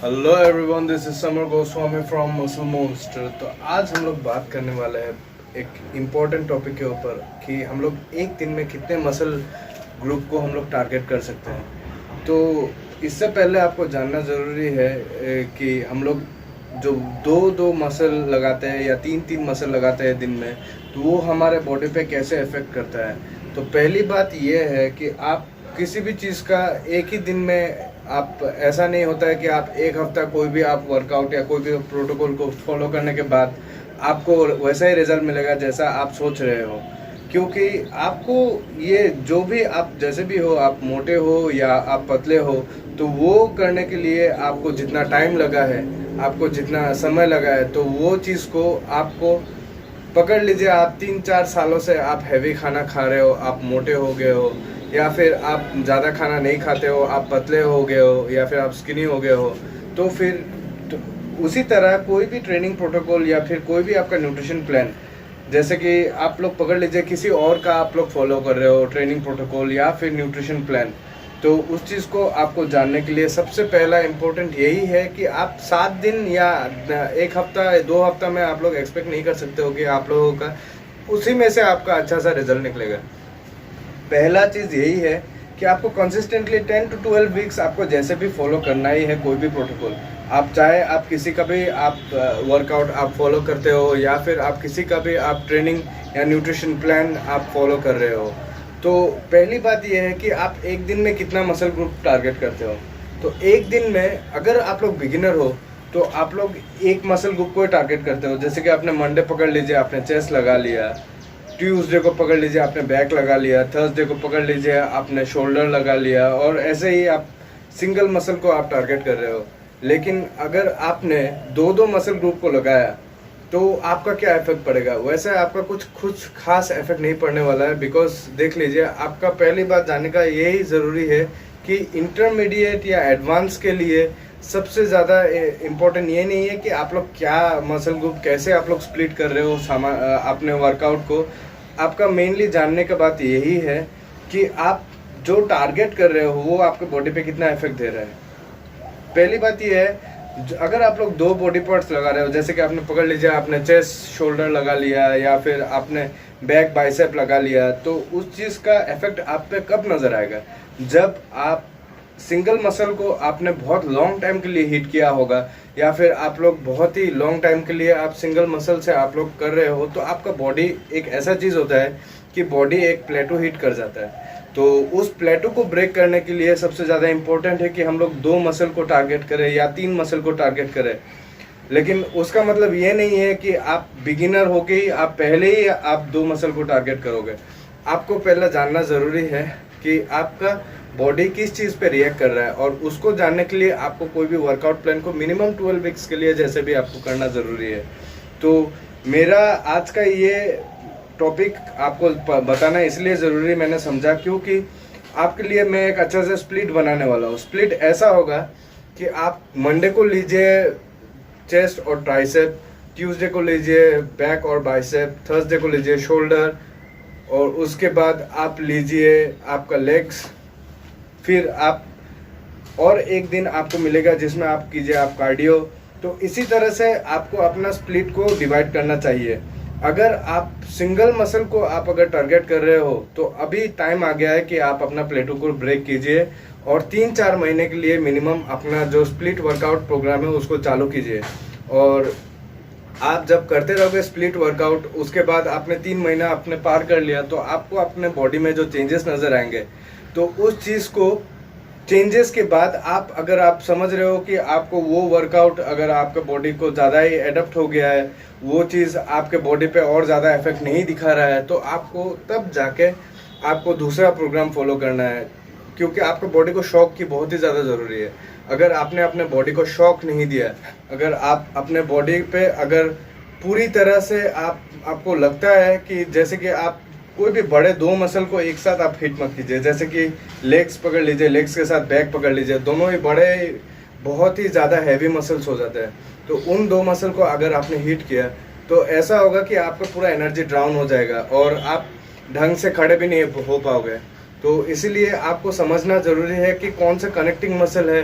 Hello everyone, this is Samar Goswami from muscle monster. तो आज हम लोग बात करने वाले हैं एक इम्पोर्टेंट टॉपिक के ऊपर कि हम लोग एक दिन में कितने मसल ग्रुप को हम लोग टारगेट कर सकते हैं। तो इससे पहले आपको जानना ज़रूरी है कि हम लोग जो दो दो मसल लगाते हैं या तीन तीन मसल लगाते हैं दिन में, तो वो हमारे बॉडी पे कैसे इफ़ेक्ट करता है। तो पहली बात ये है कि आप किसी भी चीज़ का एक ही दिन में आप ऐसा नहीं होता है कि आप एक हफ्ता कोई भी आप वर्कआउट या कोई भी प्रोटोकॉल को फॉलो करने के बाद आपको वैसा ही रिजल्ट मिलेगा जैसा आप सोच रहे हो। क्योंकि आपको ये जो भी आप जैसे भी हो, आप मोटे हो या आप पतले हो, तो वो करने के लिए आपको जितना टाइम लगा है, आपको जितना समय लगा है, तो वो चीज़ को आपको पकड़ लीजिए। आप 3-4 सालों से आप हैवी खाना खा रहे हो, आप मोटे हो गए हो, या फिर आप ज़्यादा खाना नहीं खाते हो, आप पतले हो गए हो, या फिर आप स्किनी हो गए हो। तो फिर तो उसी तरह कोई भी ट्रेनिंग प्रोटोकॉल या फिर कोई भी आपका न्यूट्रिशन प्लान, जैसे कि आप लोग पकड़ लीजिए किसी और का आप लोग फॉलो कर रहे हो ट्रेनिंग प्रोटोकॉल या फिर न्यूट्रिशन प्लान, तो उस चीज़ को आपको जानने के लिए सबसे पहला इम्पोर्टेंट यही है कि आप 7 दिन या एक हफ्ता 2 हफ्ता में आप लोग एक्सपेक्ट नहीं कर सकते हो कि आप लोगों का उसी में से आपका अच्छा सा रिजल्ट निकलेगा। पहला चीज़ यही है कि आपको कंसिस्टेंटली 10 to 12 वीक्स आपको जैसे भी फॉलो करना ही है कोई भी प्रोटोकॉल। आप चाहे आप किसी का भी आप वर्कआउट आप फॉलो करते हो या फिर आप किसी का भी आप ट्रेनिंग या न्यूट्रिशन प्लान आप फॉलो कर रहे हो, तो पहली बात यह है कि आप एक दिन में कितना मसल ग्रुप टारगेट करते हो। तो एक दिन में अगर आप लोग बिगिनर हो तो आप लोग एक मसल ग्रुप को टारगेट करते हो। जैसे कि आपने मंडे पकड़ लीजिए, आपने चेस्ट लगा लिया, ट्यूसडे को पकड़ लीजिए आपने बैक लगा लिया, थर्सडे को पकड़ लीजिए आपने शोल्डर लगा लिया, और ऐसे ही आप सिंगल मसल को आप टारगेट कर रहे हो। लेकिन अगर आपने दो दो मसल ग्रुप को लगाया तो आपका क्या इफेक्ट पड़ेगा। वैसे आपका कुछ खास इफेक्ट नहीं पड़ने वाला है, बिकॉज देख लीजिए, आपका पहली बात जानने का यही ज़रूरी है कि इंटरमीडिएट या एडवांस के लिए सबसे ज़्यादा इम्पोर्टेंट ये नहीं है कि आप लोग क्या मसल ग्रुप कैसे आप लोग स्प्लिट कर रहे हो अपने वर्कआउट को। आपका मेनली जानने का बात यही है कि आप जो टारगेट कर रहे हो वो आपके बॉडी पे कितना इफेक्ट दे रहा है। पहली बात ये है, अगर आप लोग दो बॉडी पार्ट्स लगा रहे हो, जैसे कि आपने पकड़ लीजिए आपने चेस्ट शोल्डर लगा लिया या फिर आपने बैक बाइसेप लगा लिया, तो उस चीज़ का इफेक्ट आप पे कब नज़र आएगा, जब आप सिंगल मसल को आपने बहुत लॉन्ग टाइम के लिए हिट किया होगा, या फिर आप लोग बहुत ही लॉन्ग टाइम के लिए आप सिंगल मसल से आप लोग कर रहे हो। तो आपका बॉडी एक ऐसा चीज़ होता है कि बॉडी एक प्लेटो हिट कर जाता है। तो उस प्लेटो को ब्रेक करने के लिए सबसे ज़्यादा इम्पोर्टेंट है कि हम लोग दो मसल को टारगेट करें या तीन मसल को टारगेट करें। लेकिन उसका मतलब ये नहीं है कि आप बिगिनर हो के ही आप पहले ही आप दो मसल को टारगेट करोगे। आपको पहले जानना ज़रूरी है कि आपका बॉडी किस चीज़ पे रिएक्ट कर रहा है, और उसको जानने के लिए आपको कोई भी वर्कआउट प्लान को मिनिमम 12 वीक्स के लिए जैसे भी आपको करना ज़रूरी है। तो मेरा आज का ये टॉपिक आपको बताना इसलिए ज़रूरी मैंने समझा क्योंकि आपके लिए मैं एक अच्छा सा स्प्लिट बनाने वाला हूँ। स्प्लिट ऐसा होगा कि आप मंडे को लीजिए चेस्ट और ट्राइसेप, ट्यूसडे को लीजिए बैक और बाइसेप, थर्सडे को लीजिए शोल्डर, और उसके बाद आप लीजिए आपका लेग्स। फिर आप और एक दिन आपको मिलेगा जिसमें आप कीजिए आप कार्डियो। तो इसी तरह से आपको अपना स्प्लिट को डिवाइड करना चाहिए। अगर आप सिंगल मसल को आप अगर टारगेट कर रहे हो तो अभी टाइम आ गया है कि आप अपना प्लेटो को ब्रेक कीजिए और 3-4 महीने के लिए मिनिमम अपना जो स्प्लिट वर्कआउट प्रोग्राम है उसको चालू कीजिए। और आप जब करते रहोगे स्प्लिट वर्कआउट, उसके बाद आपने 3 महीना अपने पार कर लिया, तो आपको अपने बॉडी में जो चेंजेस नज़र आएंगे, तो उस चीज़ को चेंजेस के बाद आप अगर आप समझ रहे हो कि आपको वो वर्कआउट अगर आपके बॉडी को ज़्यादा ही एडप्ट हो गया है, वो चीज़ आपके बॉडी पे और ज़्यादा इफेक्ट नहीं दिखा रहा है, तो आपको तब जाके आपको दूसरा प्रोग्राम फॉलो करना है। क्योंकि आपके बॉडी को शॉक की बहुत ही ज़्यादा ज़रूरी है। अगर आपने अपने बॉडी को शॉक नहीं दिया, अगर आप अपने बॉडी पे अगर पूरी तरह से आपको लगता है कि जैसे कि आप कोई भी बड़े दो मसल को एक साथ आप हिट मत कीजिए, जैसे कि लेग्स पकड़ लीजिए, लेग्स के साथ बैक पकड़ लीजिए, दोनों ही बड़े बहुत ही ज़्यादा हैवी मसल्स हो जाते हैं। तो उन दो मसल को अगर आपने हिट किया तो ऐसा होगा कि आपका पूरा एनर्जी डाउन हो जाएगा और आप ढंग से खड़े भी नहीं हो पाओगे। तो इसीलिए आपको समझना ज़रूरी है कि कौन सा कनेक्टिंग मसल है।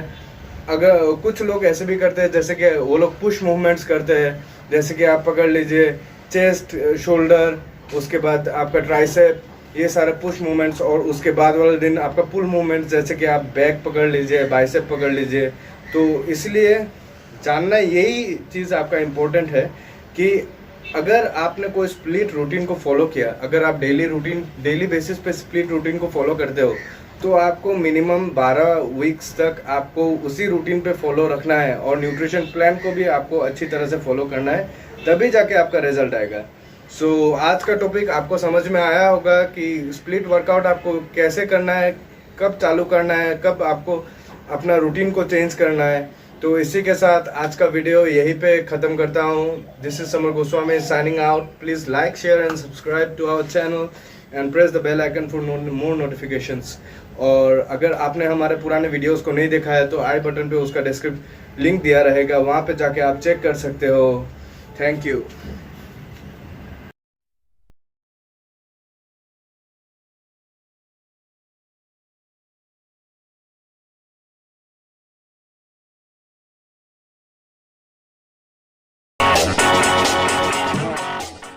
अगर कुछ लोग ऐसे भी करते हैं जैसे कि वो लोग पुश मूवमेंट्स करते हैं, जैसे कि आप पकड़ लीजिए चेस्ट, शोल्डर, उसके बाद आपका ट्राइसेप, ये सारे पुश मूवमेंट्स, और उसके बाद वाले दिन आपका पुल मूवमेंट्स जैसे कि आप बैक पकड़ लीजिए, बाइसेप पकड़ लीजिए। तो इसलिए जानना यही चीज़ आपका इम्पोर्टेंट है कि अगर आपने कोई स्प्लिट रूटीन को फॉलो किया, अगर आप डेली बेसिस पे स्प्लिट रूटीन को फॉलो करते हो, तो आपको मिनिमम 12 वीक्स तक आपको उसी रूटीन पे फॉलो रखना है और न्यूट्रिशन प्लान को भी आपको अच्छी तरह से फॉलो करना है, तभी जाके आपका रिजल्ट आएगा। सो आज का टॉपिक आपको समझ में आया होगा कि स्प्लिट वर्कआउट आपको कैसे करना है, कब चालू करना है, कब आपको अपना रूटीन को चेंज करना है। तो इसी के साथ आज का वीडियो यहीं पे ख़त्म करता हूँ। This is Samar Goswami signing out. Please like, share and subscribe to our channel and press the bell icon for more notifications. और अगर आपने हमारे पुराने वीडियोस को नहीं देखा है तो आई बटन पे उसका डिस्क्रिप्शन लिंक दिया रहेगा, वहाँ पे जाके आप चेक कर सकते हो। Thank you.